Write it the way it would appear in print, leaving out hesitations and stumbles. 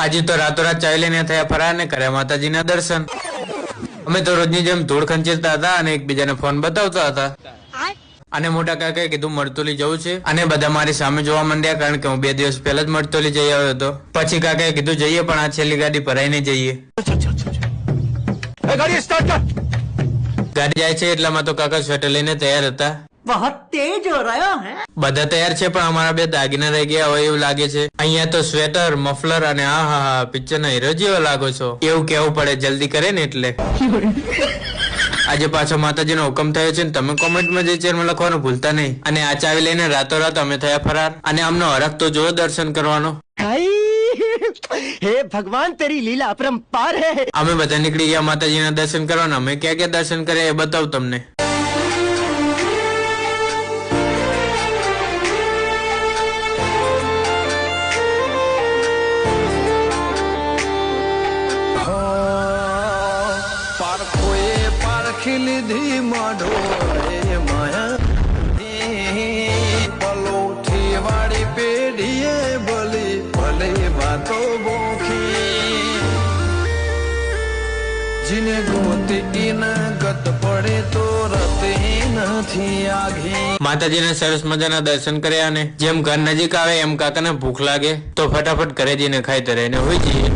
આજે તો રાતોરાત ચાવી લઈને થયા ફરાર ને કર્યા માતાજીના દર્શન। અમે તો રોજની જેમ ધૂળ ખંચેરતા હતા અને એકબીજાને ફોન બતાવતા હતા। અને મોટા કાકાએ કીધું મરતોલી જવું છે અને બધા મારી સામે જોવા માંડ્યા, કારણ કે હું 2 દિવસ પહેલા જ મરતોલી જઈ આવ્યો હતો। પછી કાકાએ કીધું જઈએ, પણ આ છેલ્લી ગાડી ભરાઈને જઈએ। ગાડી જાય છે એટલામાં તો કાકા સ્વેટર લઈને તૈયાર હતા। बहुत तेज हो रहा है। બધા તૈયાર છે પણ અમારા 2 દાગીના રહી ગયા હોય એવું લાગે છે। અહીંયા તો સ્વેટર, મફલર અને હા પિક્ચર ના હીરો જેવો લાગો છો એવું કેવું પડે, જલ્દી કરે ને એટલે। આજે પાછો માતાજીનો હુકમ થયો છે ને તમે કોમેન્ટમાં જે ચેરમાં લખવાનું ભૂલતા નહીં। અને આ ચાવી લઈને રાતોરાત અમે થયા ફરાર અને અમનો હરખ તો જો દર્શન કરવાનો। हे भगवान तेरी लीला अपरंपार है। અમે બધા નીકળી ગયા માતાજીના દર્શન કરવાના। અમે ક્યાં ક્યાં દર્શન કર્યા એ બતાવું તમને। લીધી માઢો રે માયા પલોઠી વાળી પેઢીએ ભલી ભલે વાતો બોખી જીને ગોતી ના ગત પડે તો રતે નથી આઘી। માતાજીને સરસ મજાના દર્શન કર્યા અને જેમ ઘર નજીક આવે એમ કાકાને ભૂખ લાગે તો ફટાફટ ઘરે જઈને ખાઈ તરે ને હોઈ જઈએ।